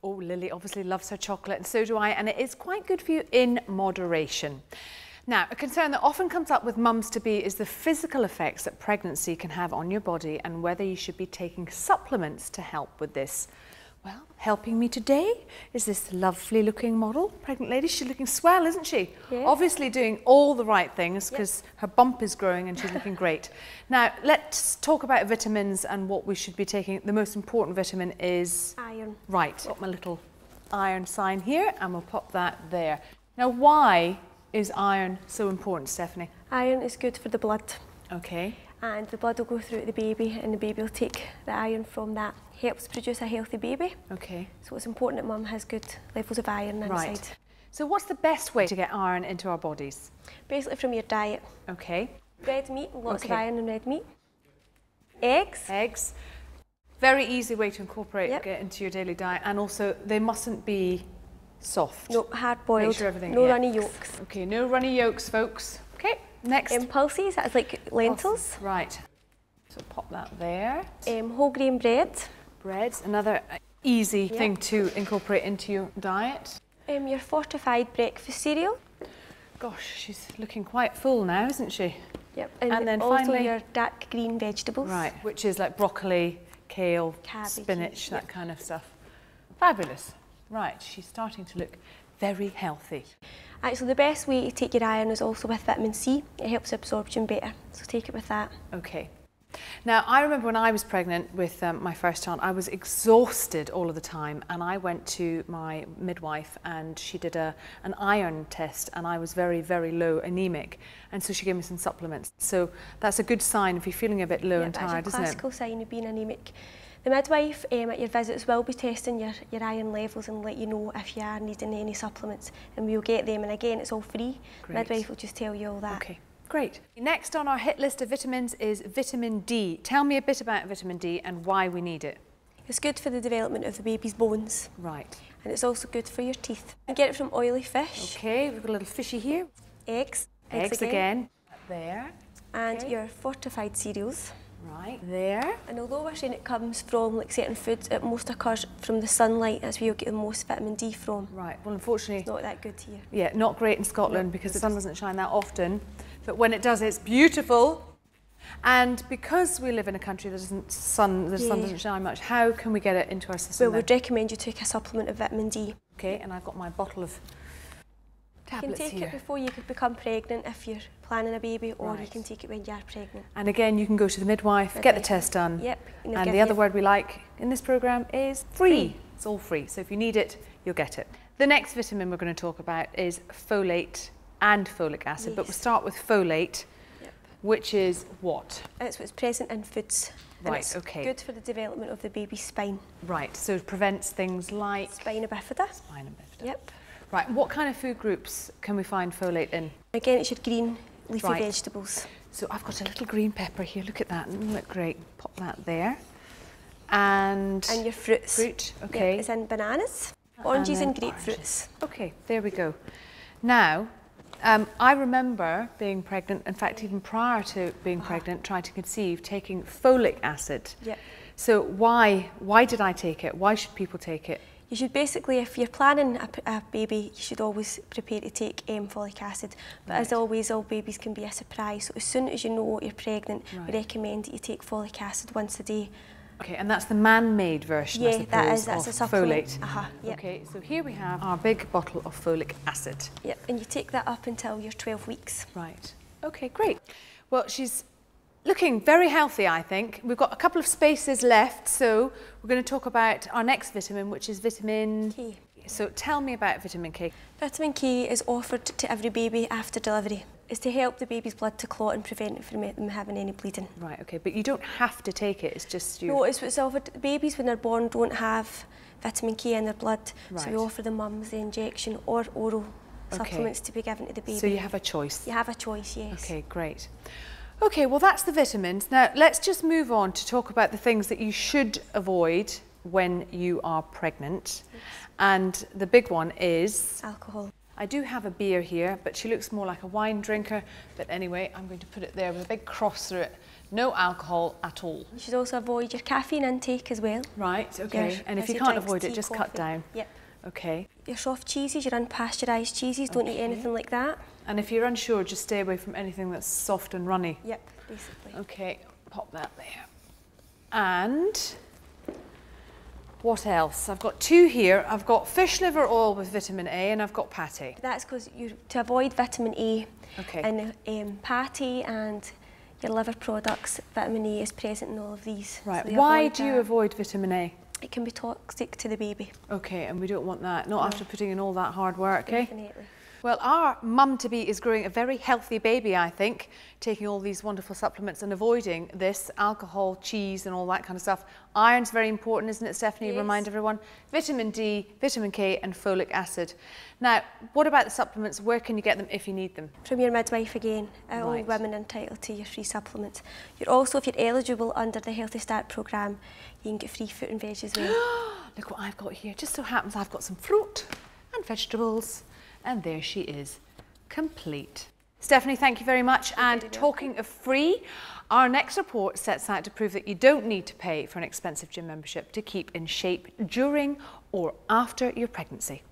Oh, Lily obviously loves her chocolate, and so do I, and it is quite good for you in moderation. Now, a concern that often comes up with mums-to-be is the physical effects that pregnancy can have on your body and whether you should be taking supplements to help with this. Well, helping me today is this lovely looking model, pregnant lady. She's looking swell, isn't she? Yeah. Obviously doing all the right things because her bump is growing and she's looking great. Now, let's talk about vitamins and what we should be taking. The most important vitamin is? Iron. Right, got my little iron sign here and we'll pop that there. Now, why is iron so important, Stephanie? Iron is good for the blood. Okay. And the blood will go through to the baby and the baby will take the iron from that. Helps produce a healthy baby. Okay. So it's important that mum has good levels of iron inside. Right. So what's the best way to get iron into our bodies? Basically from your diet. Okay. Red meat, lots of iron in red meat. Eggs. Eggs. Very easy way to incorporate Yep. into your daily diet, and also they mustn't be soft. No, hard boiled. Make sure everything, no runny yolks. Okay, no runny yolks, folks. Okay, next. Pulses, that's like lentils. Right. So pop that there. Whole grain bread. Breads, another easy thing to incorporate into your diet. Your fortified breakfast cereal. Gosh, she's looking quite full now, isn't she? Yep. And then also finally your dark green vegetables. Right, which is like broccoli, kale, Cabbage, spinach, that kind of stuff. Fabulous. Right, she's starting to look very healthy. Actually, the best way to take your iron is also with vitamin C. It helps absorption better, so take it with that. Okay. Now, I remember when I was pregnant with my first child, I was exhausted all of the time, and I went to my midwife and she did an iron test, and I was very, very low, anemic, and so she gave me some supplements. So that's a good sign if you're feeling a bit low and tired, isn't it? That's a classical sign of being anemic. The midwife at your visits will be testing your iron levels and let you know if you are needing any supplements, and we'll get them, and again, it's all free. Great. Midwife will just tell you all that. Okay. Great. Next on our hit list of vitamins is vitamin D. Tell me a bit about vitamin D and why we need it. It's good for the development of the baby's bones. Right. And it's also good for your teeth. You get it from oily fish. Okay, we've got a little fishy here. Eggs. Eggs again. There. And your fortified cereals. Right, there. And although we're saying it comes from like certain foods, it most occurs from the sunlight. That's where you'll get the most vitamin D from. Right, well unfortunately... It's not that good here. Yeah, not great in Scotland because the sun doesn't shine that often. But when it does, it's beautiful. And because we live in a country that the sun doesn't shine much, how can we get it into our system? Well, we'd recommend you take a supplement of vitamin D. Okay, and I've got my bottle of tablets You can take here. it before you could become pregnant if you're planning a baby, or you can take it when you're pregnant. And again, you can go to the midwife, get the test done. Yep. And the other word we like in this programme is free. It's all free. So if you need it, you'll get it. The next vitamin we're going to talk about is folate and folic acid, but we'll start with folate, which is what? It's what's present in foods. Right, it's okay. good for the development of the baby's spine. Right, so it prevents things like... Spina bifida. Spina bifida. Yep. Right, what kind of food groups can we find folate in? Again, it's your green leafy vegetables. So I've got a little green pepper here, look at that, and look great. Pop that there. And your fruits. Fruit, okay. Yep, it's in bananas, oranges and grapefruits. Okay, there we go. Now, I remember being pregnant, in fact even prior to being pregnant, trying to conceive, taking folic acid. Yep. So why did I take it? Why should people take it? You should basically, if you're planning a baby, you should always prepare to take folic acid. But as always, all babies can be a surprise. So as soon as you know you're pregnant, we recommend that you take folic acid once a day. Okay, and that's the man-made version, I suppose, that's of a supplement. folate. Yep. Okay, so here we have our big bottle of folic acid. Yep, and you take that up until you're 12 weeks. Right. Okay, great. Well, she's looking very healthy, I think. We've got a couple of spaces left, so we're going to talk about our next vitamin, which is vitamin K. So tell me about vitamin K. Vitamin K is offered to every baby after delivery. It's to help the baby's blood to clot and prevent it from them having any bleeding. Right, okay, but you don't have to take it, it's just you... No, it's what's offered. Babies when they're born don't have vitamin K in their blood, so we offer the mums the injection or oral supplements to be given to the baby. So you have a choice? You have a choice, yes. Okay, great. Okay, well that's the vitamins. Now let's just move on to talk about the things that you should avoid when you are pregnant. Yes. And the big one is... alcohol. I do have a beer here, but she looks more like a wine drinker. But anyway, I'm going to put it there with a big cross through it. No alcohol at all. You should also avoid your caffeine intake as well. Right, okay. And if you can't avoid it, just cut down. Yep. Okay. Your soft cheeses, your unpasteurised cheeses, don't eat anything like that. And if you're unsure, just stay away from anything that's soft and runny. Yep, basically. Okay, pop that there. And what else? I've got 2 here. I've got fish liver oil with vitamin A and I've got pate. That's because to avoid vitamin A okay. in pate and your liver products, vitamin A is present in all of these. Right, so why do you avoid vitamin A? It can be toxic to the baby. Okay, and we don't want that, not after putting in all that hard work, eh? Definitely. Well, our mum-to-be is growing a very healthy baby, I think, taking all these wonderful supplements and avoiding this alcohol, cheese and all that kind of stuff. Iron's very important, isn't it, Stephanie? Yes. Remind everyone. Vitamin D, vitamin K and folic acid. Now, what about the supplements? Where can you get them if you need them? From your midwife again. All women are entitled to your free supplements. You're also, if you're eligible under the Healthy Start programme, you can get free fruit and veg as well. Look what I've got here. Just so happens I've got some fruit and vegetables. And there she is, complete. Stephanie, thank you very much. And talking of free, our next report sets out to prove that you don't need to pay for an expensive gym membership to keep in shape during or after your pregnancy.